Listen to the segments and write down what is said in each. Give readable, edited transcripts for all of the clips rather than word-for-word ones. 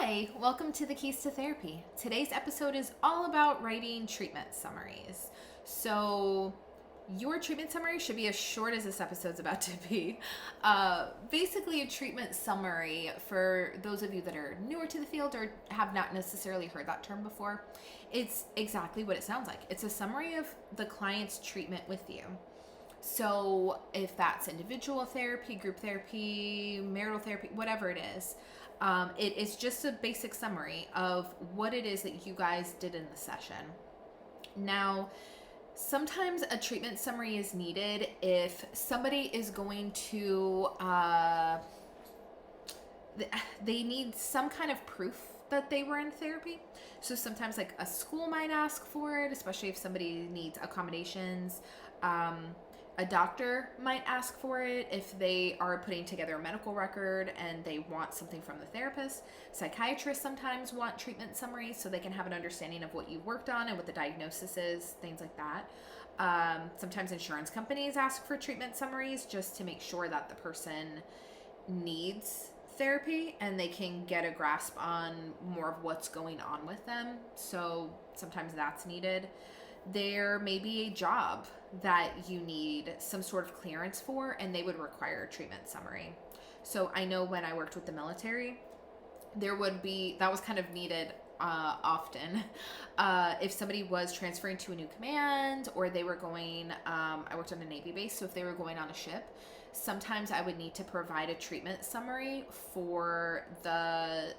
Hi, welcome to the Keys to Therapy. Today's episode is all about writing treatment summaries. So, your treatment summary should be as short as this episode's about to be. Basically, a treatment summary, for those of you that are newer to the field or have not necessarily heard that term before, it's exactly what it sounds like. It's a summary of the client's treatment with you. So, if that's individual therapy, group therapy, marital therapy, whatever it is, it is just a basic summary of what it is that you guys did in the session. Now, sometimes a treatment summary is needed if somebody is going to, they need some kind of proof that they were in therapy. So sometimes like a school might ask for it, especially if somebody needs accommodations. A doctor might ask for it if they are putting together a medical record and they want something from the therapist. Psychiatrists sometimes want treatment summaries so they can have an understanding of what you worked on and what the diagnosis is, things like that. Sometimes insurance companies ask for treatment summaries just to make sure that the person needs therapy and they can get a grasp on more of what's going on with them. So sometimes that's needed. There may be a job that you need some sort of clearance for, and they would require a treatment summary. So I know when I worked with the military, that was kind of needed often. If somebody was transferring to a new command or they were going, I worked on a Navy base, so if they were going on a ship, sometimes I would need to provide a treatment summary for the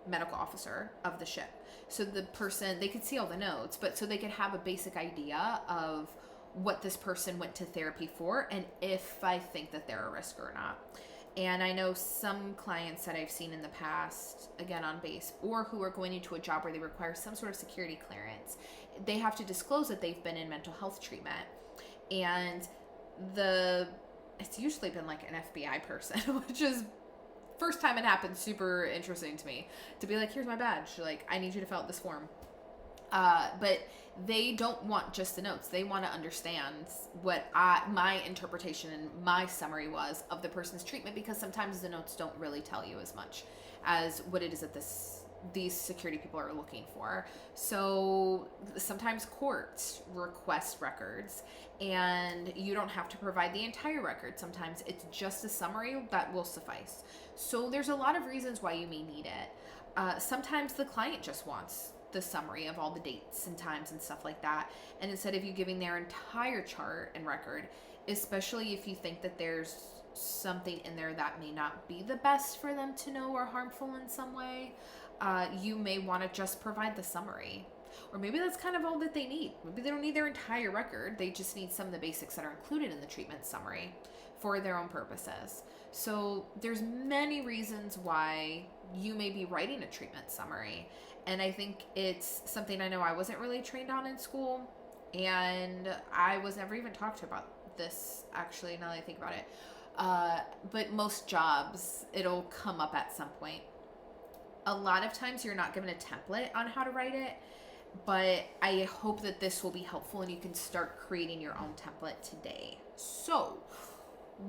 medical officer of the ship. So the person, they could see all the notes, but so they could have a basic idea of what this person went to therapy for and if I think that they're a risk or not. And I know some clients that I've seen in the past, again on base, or who are going into a job where they require some sort of security clearance, they have to disclose that they've been in mental health treatment. And it's usually been like an FBI person, which is, first time it happened, super interesting to me, to be like, here's my badge, like I need you to fill out this form. But they don't want just the notes. They want to understand what my interpretation and my summary was of the person's treatment, because sometimes the notes don't really tell you as much as what it is that these security people are looking for. So sometimes courts request records and you don't have to provide the entire record. Sometimes it's just a summary that will suffice. So there's a lot of reasons why you may need it. Sometimes the client just wants the summary of all the dates and times and stuff like that. And instead of you giving their entire chart and record, especially if you think that there's something in there that may not be the best for them to know or harmful in some way, you may want to just provide the summary. Or maybe that's kind of all that they need. Maybe they don't need their entire record. They just need some of the basics that are included in the treatment summary for their own purposes. So there's many reasons why you may be writing a treatment summary. And I think it's something I know I wasn't really trained on in school. And I was never even talked to about this, actually, now that I think about it. But most jobs, it'll come up at some point. A lot of times you're not given a template on how to write it, but I hope that this will be helpful and you can start creating your own template today. So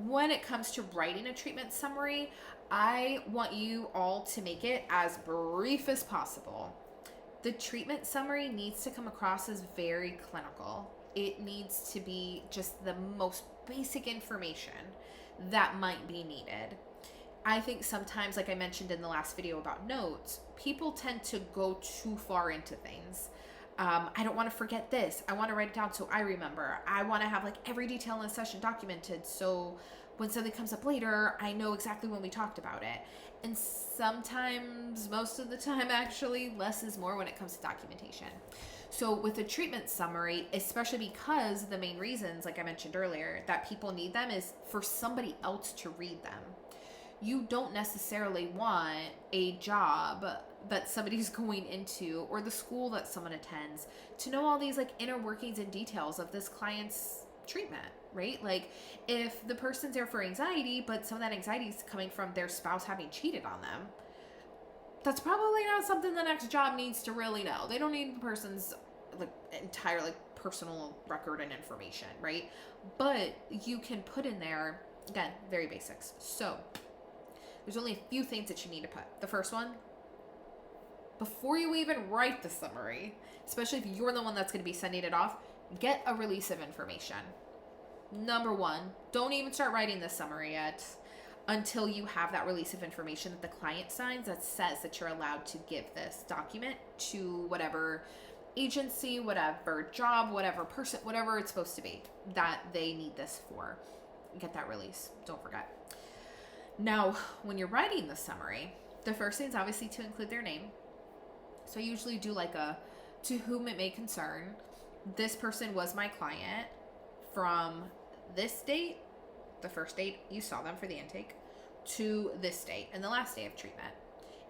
when it comes to writing a treatment summary, I want you all to make it as brief as possible. The treatment summary needs to come across as very clinical. It needs to be just the most basic information that might be needed. I think sometimes, like I mentioned in the last video about notes, people tend to go too far into things. I don't want to forget this. I want to write it down so I remember. I want to have like every detail in the session documented so when something comes up later, I know exactly when we talked about it. And sometimes, most of the time actually, less is more when it comes to documentation. So with a treatment summary, especially because the main reasons, like I mentioned earlier, that people need them is for somebody else to read them. You don't necessarily want a job that somebody's going into or the school that someone attends to know all these like inner workings and details of this client's treatment, right? Like if the person's there for anxiety, but some of that anxiety is coming from their spouse having cheated on them, that's probably not something the next job needs to really know. They don't need the person's like entire like personal record and information, right? But you can put in there, again, very basics. So there's only a few things that you need to put. The first one, before you even write the summary, especially if you're the one that's going to be sending it off, get a release of information. Number one, don't even start writing the summary yet until you have that release of information that the client signs that says that you're allowed to give this document to whatever agency, whatever job, whatever person, whatever it's supposed to be that they need this for. Get that release. Don't forget. Now, when you're writing the summary, the first thing is obviously to include their name. So I usually do like a to whom it may concern. This person was my client from this date, the first date you saw them for the intake, to this date and the last day of treatment.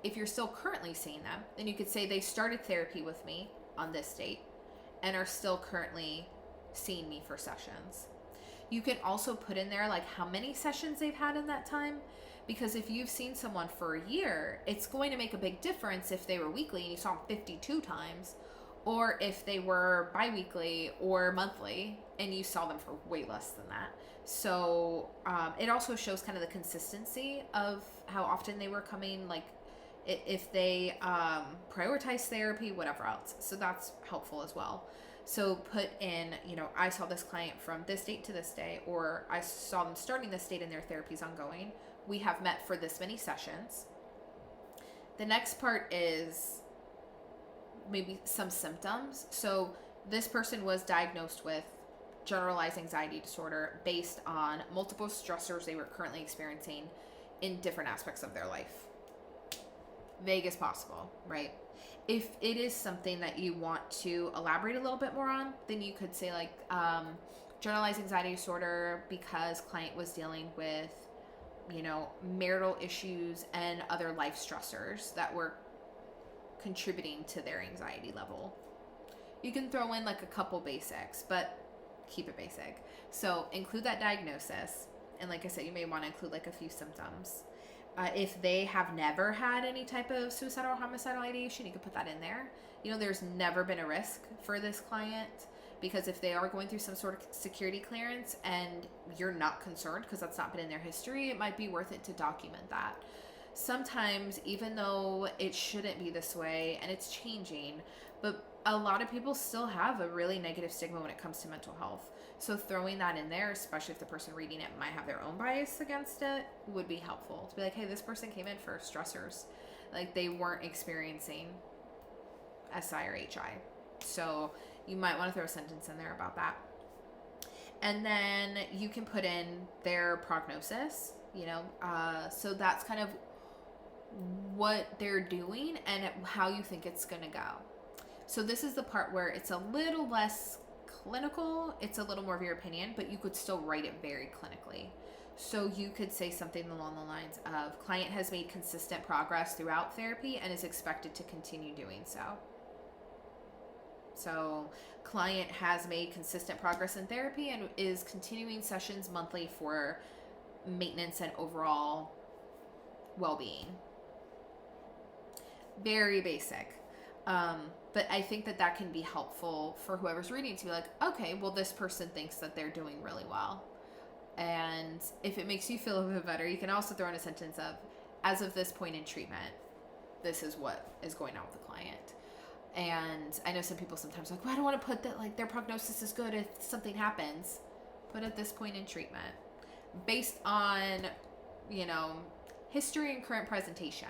If you're still currently seeing them, then you could say they started therapy with me on this date and are still currently seeing me for sessions. You can also put in there like how many sessions they've had in that time, because if you've seen someone for a year, it's going to make a big difference if they were weekly and you saw them 52 times, or if they were bi-weekly or monthly and you saw them for way less than that. So it also shows kind of the consistency of how often they were coming, like if they prioritize therapy, whatever else. So that's helpful as well. So put in, I saw this client from this date to this day, or I saw them starting this date and their therapy's ongoing. We have met for this many sessions. The next part is maybe some symptoms. So this person was diagnosed with generalized anxiety disorder based on multiple stressors they were currently experiencing in different aspects of their life. Vague as possible, right? If it is something that you want to elaborate a little bit more on, then you could say like generalized anxiety disorder because client was dealing with, marital issues and other life stressors that were contributing to their anxiety level. You can throw in like a couple basics, but keep it basic. So include that diagnosis. And like I said, you may want to include like a few symptoms. If they have never had any type of suicidal or homicidal ideation, you can put that in there. There's never been a risk for this client, because if they are going through some sort of security clearance and you're not concerned because that's not been in their history, it might be worth it to document that. Sometimes, even though it shouldn't be this way and it's changing, but a lot of people still have a really negative stigma when it comes to mental health. So throwing that in there, especially if the person reading it might have their own bias against it, would be helpful. To be like, hey, this person came in for stressors. Like they weren't experiencing SI or HI. So you might want to throw a sentence in there about that. And then you can put in their prognosis, so that's kind of what they're doing and how you think it's going to go. So this is the part where it's a little less clinical. It's a little more of your opinion, but you could still write it very clinically. So you could say something along the lines of, client has made consistent progress throughout therapy and is expected to continue doing so. So client has made consistent progress in therapy and is continuing sessions monthly for maintenance and overall well-being. Very basic. But I think that can be helpful for whoever's reading to be like, okay, well, this person thinks that they're doing really well. And if it makes you feel a bit better, you can also throw in a sentence of, as of this point in treatment, this is what is going on with the client. And I know some people sometimes are like, well, I don't want to put that, like, their prognosis is good if something happens. Put at this point in treatment. Based on, history and current presentation.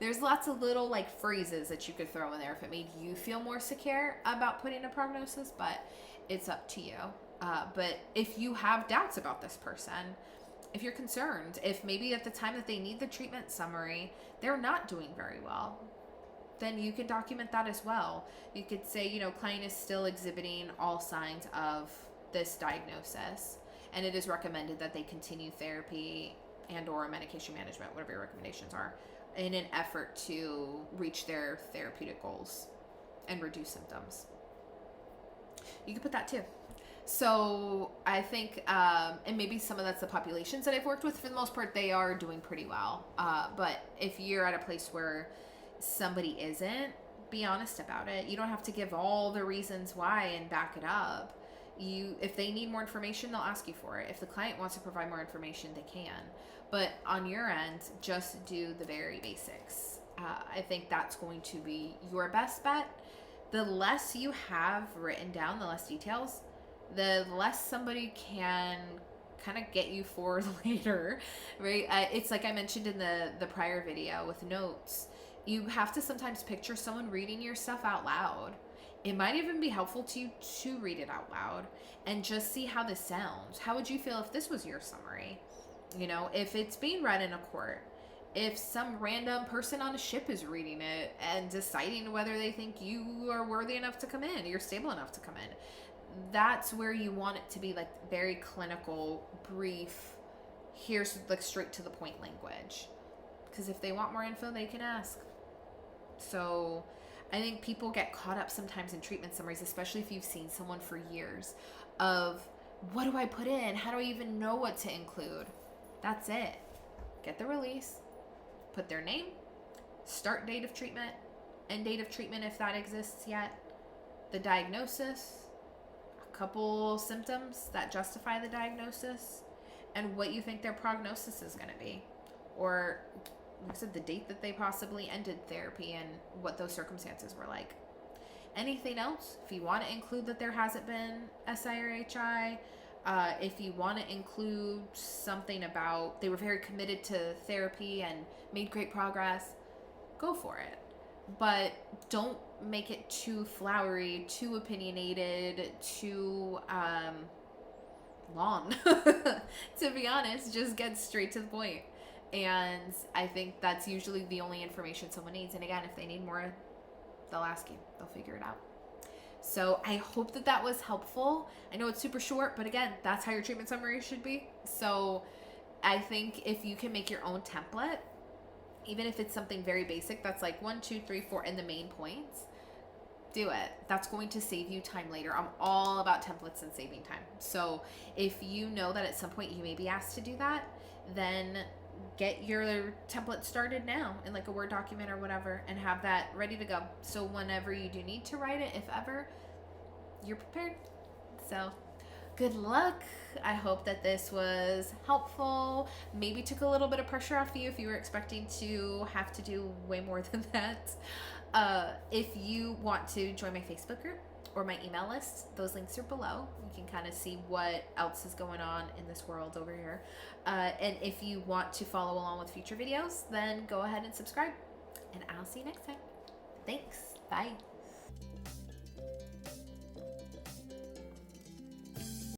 There's lots of little like phrases that you could throw in there if it made you feel more secure about putting a prognosis, but it's up to you. But if you have doubts about this person, if you're concerned, if maybe at the time that they need the treatment summary, they're not doing very well, then you can document that as well. You could say, client is still exhibiting all signs of this diagnosis, and it is recommended that they continue therapy and or medication management, whatever your recommendations are, in an effort to reach their therapeutic goals and reduce symptoms. You can put that too. So I think, and maybe some of that's the populations that I've worked with, for the most part, they are doing pretty well. But if you're at a place where somebody isn't, be honest about it. You don't have to give all the reasons why and back it up. If they need more information, they'll ask you for it. If the client wants to provide more information, they can. But on your end, just do the very basics. I think that's going to be your best bet. The less you have written down, the less details, the less somebody can kind of get you for later, right? It's like I mentioned in the prior video with notes. You have to sometimes picture someone reading your stuff out loud. It might even be helpful to you to read it out loud and just see how this sounds. How would you feel if this was your summary? You know, if it's being read in a court, if some random person on a ship is reading it and deciding whether they think you are worthy enough to come in, you're stable enough to come in, that's where you want it to be like very clinical, brief, here's like straight to the point language. Because if they want more info, they can ask. So I think people get caught up sometimes in treatment summaries, especially if you've seen someone for years, of what do I put in? How do I even know what to include? That's it. Get the release, put their name, start date of treatment, end date of treatment if that exists yet, the diagnosis, a couple symptoms that justify the diagnosis, and what you think their prognosis is going to be. Or, like I said, the date that they possibly ended therapy and what those circumstances were like. Anything else, if you want to include that there hasn't been SI or HI, if you want to include something about they were very committed to therapy and made great progress, go for it. But don't make it too flowery, too opinionated, too long. To be honest, just get straight to the point. And I think that's usually the only information someone needs. And again, if they need more, they'll ask you. They'll figure it out. So I hope that that was helpful. I know it's super short, but again, that's how your treatment summary should be. So I think if you can make your own template, even if it's something very basic, that's like 1, 2, 3, 4 in the main points, do it. That's going to save you time later. I'm all about templates and saving time. So if you know that at some point you may be asked to do that, then get your template started now in like a Word document or whatever and have that ready to go. So whenever you do need to write it, if ever, you're prepared. So good luck. I hope that this was helpful. Maybe took a little bit of pressure off you if you were expecting to have to do way more than that. If you want to join my Facebook group or my email list, those links are below. You can kind of see what else is going on in this world over here. And if you want to follow along with future videos, then go ahead and subscribe. And I'll see you next time. Thanks. Bye.